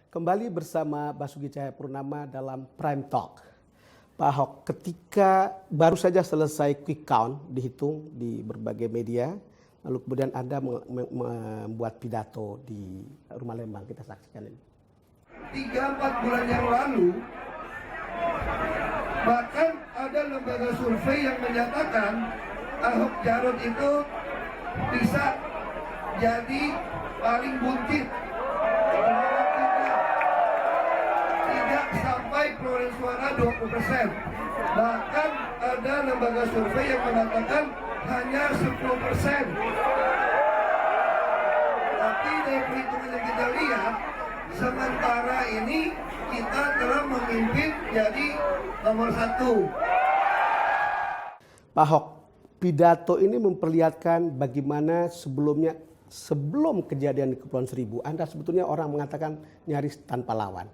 Kembali bersama Basuki Cahayapurnama dalam Prime Talk. Pak Ahok, ketika baru saja selesai quick count dihitung di berbagai media, lalu kemudian Anda membuat pidato di Rumah Lembang, kita saksikan ini. 3-4 bulan yang lalu, bahkan ada lembaga survei yang menyatakan Ahok Jarot itu bisa jadi paling buncit. Tidak sampai perolehan suara 20%. Bahkan ada lembaga survei yang mengatakan hanya 10%. Tapi dari perhitungan yang kita lihat, sementara ini kita telah memimpin jadi nomor 1. Pak Ahok, pidato ini memperlihatkan bagaimana sebelum kejadian di Kepulauan Seribu, Anda sebetulnya orang mengatakan nyaris tanpa lawan.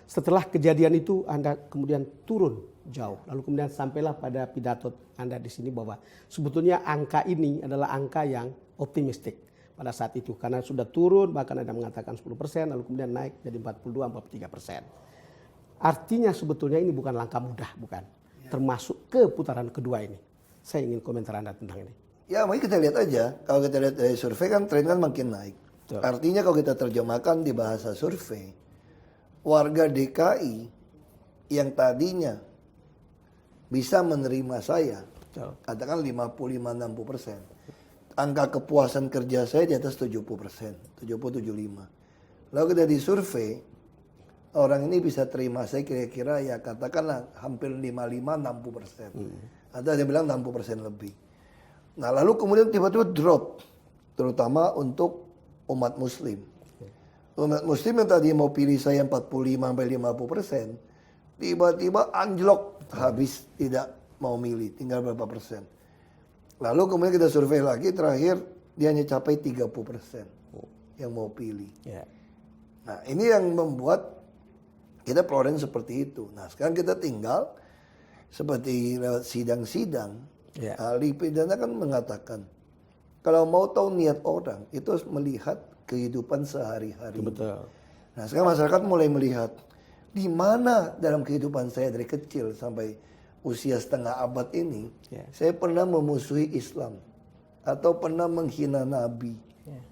Setelah kejadian itu Anda kemudian turun jauh. Lalu kemudian sampailah pada pidato Anda di sini bahwa sebetulnya angka ini adalah angka yang optimistik pada saat itu. Karena sudah turun, bahkan Anda mengatakan 10%, lalu kemudian naik jadi 42-43%. Artinya sebetulnya ini bukan langkah mudah, bukan. Termasuk ke putaran kedua ini. Saya ingin komentar Anda tentang ini. Ya, mari kita lihat aja. Kalau kita lihat dari survei kan tren kan makin naik. Betul. Artinya kalau kita terjemahkan di bahasa survei, warga DKI yang tadinya bisa menerima saya, Betul. katakan 55-60%. Angka kepuasan kerja saya di atas 70%, 70-75. Lalu kita di survei, orang ini bisa terima saya kira-kira ya katakanlah hampir 55-60%. Atau ada yang bilang 60% lebih. Nah lalu kemudian tiba-tiba drop, terutama untuk umat muslim. Umat muslim yang tadi mau pilih saya 45-50%, tiba-tiba anjlok, habis tidak mau milih, tinggal berapa persen. Lalu kemudian kita survei lagi, terakhir dia hanya capai 30% yang mau pilih. Ya. Nah ini yang membuat kita perolehan seperti itu. Nah sekarang kita tinggal seperti lewat sidang-sidang, Ya. ahli pidana kan mengatakan, kalau mau tahu niat orang, itu harus melihat kehidupan sehari-hari. Betul. Nah sekarang masyarakat mulai melihat, di mana dalam kehidupan saya dari kecil sampai usia setengah abad ini, Ya. saya pernah memusuhi Islam, atau pernah menghina Nabi,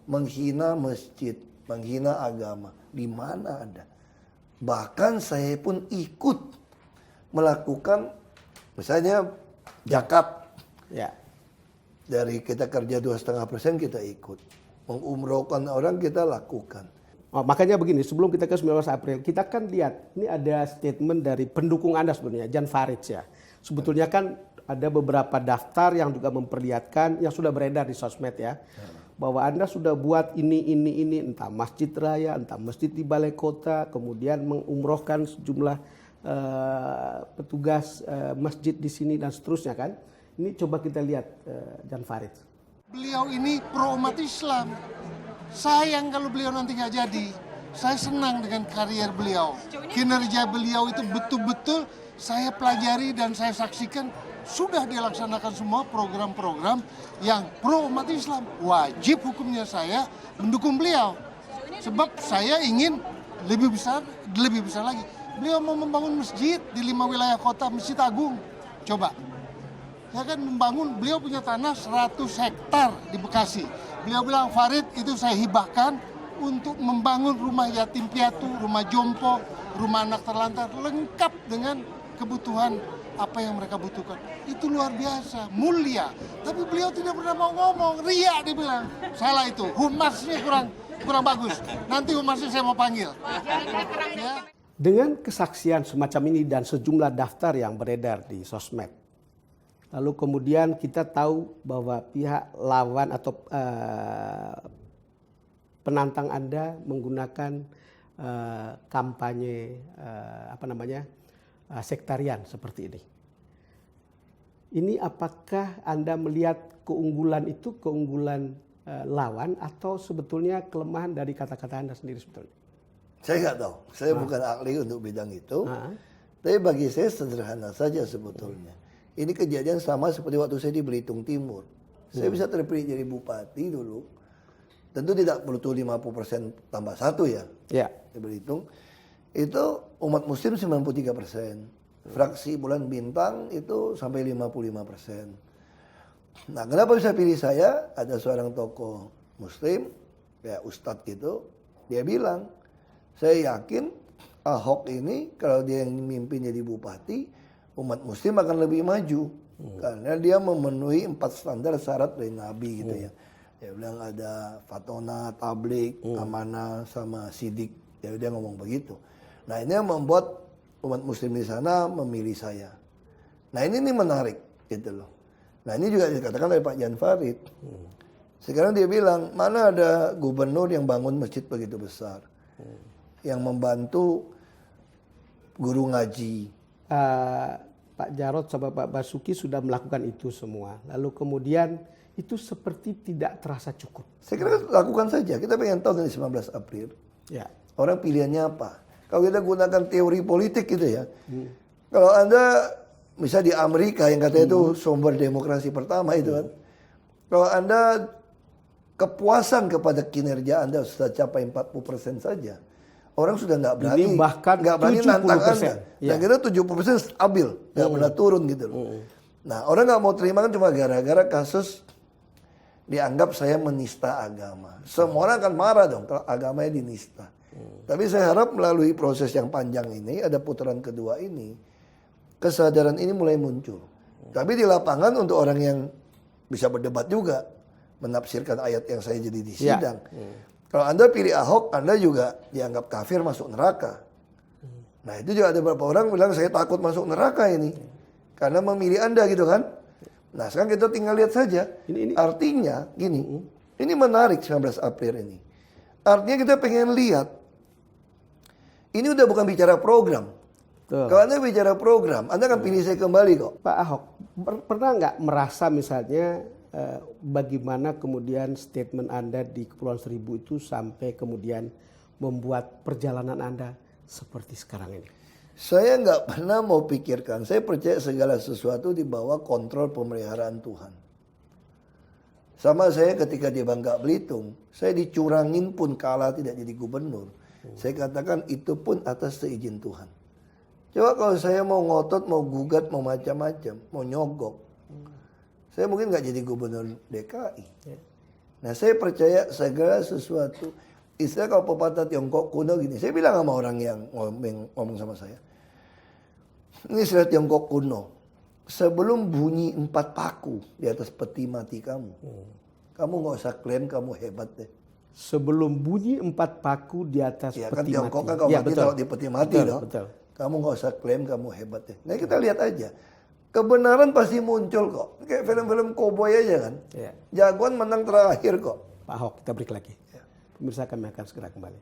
menghina masjid, menghina agama. Di mana ada? Bahkan saya pun ikut melakukan, misalnya zakat. Ya. Dari kita kerja 2,5% kita ikut. Mengumrohkan orang kita lakukan. Oh, makanya begini, sebelum kita ke 19 April, kita kan lihat, ini ada statement dari pendukung Anda sebenarnya, Jan Farid ya. Sebetulnya kan ada beberapa daftar yang juga memperlihatkan, yang sudah beredar di sosmed ya. Bahwa Anda sudah buat ini, entah masjid raya, entah masjid di balai kota, kemudian mengumrohkan sejumlah petugas masjid di sini dan seterusnya kan. Ini coba kita lihat Jan Farid. Beliau ini pro umat Islam. Sayang kalau beliau nanti nggak jadi. Saya senang dengan karier beliau. Kinerja beliau itu betul-betul saya pelajari dan saya saksikan sudah dilaksanakan semua program-program yang pro umat Islam. Wajib hukumnya saya mendukung beliau. Sebab saya ingin lebih besar lagi. Beliau mau membangun masjid di 5 wilayah kota, Masjid Agung. Coba. Ya kan membangun, beliau punya tanah 100 hektar di Bekasi. Beliau bilang, Farid itu saya hibahkan untuk membangun rumah yatim piatu, rumah jompo, rumah anak terlantar, lengkap dengan kebutuhan apa yang mereka butuhkan. Itu luar biasa, mulia. Tapi beliau tidak pernah mau ngomong, ria dia bilang. Salah itu, humasnya kurang bagus. Nanti humasnya saya mau panggil. Ya. Dengan kesaksian semacam ini dan sejumlah daftar yang beredar di sosmed, lalu kemudian kita tahu bahwa pihak lawan atau penantang Anda menggunakan kampanye sektarian seperti ini. Ini apakah Anda melihat keunggulan itu keunggulan lawan atau sebetulnya kelemahan dari kata-kata Anda sendiri sebetulnya? Saya nggak tahu, saya bukan ahli untuk bidang itu. Tapi bagi saya sederhana saja sebetulnya. Ini kejadian sama seperti waktu saya di Belitung Timur. Saya bisa terpilih jadi bupati dulu. Tentu tidak butuh 50% tambah 1 ya. Ya. Di Belitung. itu umat muslim 93%. Fraksi Bulan Bintang itu sampai 55%. Nah, kenapa bisa pilih saya? Ada seorang tokoh muslim, kayak ustadz gitu, dia bilang, saya yakin Ahok ini kalau dia yang memimpin jadi bupati, umat muslim akan lebih maju. Karena dia memenuhi 4 standar syarat dari Nabi gitu ya. Dia bilang ada fatona, tablik, amanah, sama sidik. Dia ngomong begitu. Nah, ini yang membuat umat muslim di sana memilih saya. Nah, ini nih menarik gitu loh. Nah, ini juga dikatakan oleh Pak Jan Farid. Sekarang dia bilang, mana ada gubernur yang bangun masjid begitu besar. Yang membantu guru ngaji. Pak Jarod sama Pak Basuki sudah melakukan itu semua. Lalu kemudian itu seperti tidak terasa cukup. Saya kira lakukan saja. Kita pengen tahu dari 19 April. Ya. Orang pilihannya apa? Kalau kita gunakan teori politik gitu ya. Kalau Anda misalnya di Amerika yang katanya itu sumber demokrasi pertama itu kan. Kalau Anda kepuasan kepada kinerja Anda sudah capai 40% saja. Orang sudah nggak berani, Ini bahkan nggak berani nantang 70%. Anda. Ya. Dan kita 70% stabil, nggak pernah turun gitu loh. Nah, orang nggak mau terima kan cuma gara-gara kasus dianggap saya menista agama. Semua orang akan marah dong kalau agamanya dinista. Tapi saya harap melalui proses yang panjang ini, ada putaran kedua ini, kesadaran ini mulai muncul. Tapi di lapangan untuk orang yang bisa berdebat juga, menafsirkan ayat yang saya jadi di sidang. Kalau Anda pilih Ahok, Anda juga dianggap kafir masuk neraka. Nah, itu juga ada beberapa orang bilang saya takut masuk neraka ini. Karena memilih Anda gitu kan. Nah, sekarang kita tinggal lihat saja. Artinya gini, ini menarik 19 April ini. Artinya kita pengen lihat, ini udah bukan bicara program. Betul. Kalau Anda bicara program, Anda akan pilih saya kembali kok. Pak Ahok, pernah nggak merasa misalnya bagaimana kemudian statement Anda di Kepulauan Seribu itu sampai kemudian membuat perjalanan Anda seperti sekarang ini? Saya nggak pernah mau pikirkan. Saya percaya segala sesuatu di bawah kontrol pemeliharaan Tuhan. Sama saya ketika di Bangka Belitung, saya dicurangin pun kalah tidak jadi gubernur. Saya katakan itu pun atas seizin Tuhan. Coba kalau saya mau ngotot, mau gugat, mau macam-macam, mau nyogok, saya mungkin nggak jadi gubernur DKI. Nah, saya percaya segala sesuatu. Istilah kalau pepatah Tiongkok kuno gini, saya bilang sama orang yang ngomong sama saya, ini istilah Tiongkok kuno. Sebelum bunyi 4 paku di atas peti mati kamu, kamu nggak usah klaim kamu hebat deh. Sebelum bunyi 4 paku di atas Ya peti kan Tiongkok mati. kan kalau Ya, mati betul. taruh di peti mati Betul, dong. betul. Kamu nggak usah klaim kamu hebat deh. Nah, kita lihat aja. Kebenaran pasti muncul kok. Kayak film-film koboi aja kan. Ya. Jagoan menang terakhir kok. Pak Ahok, kita break lagi. Pemirsa, kami akan segera kembali.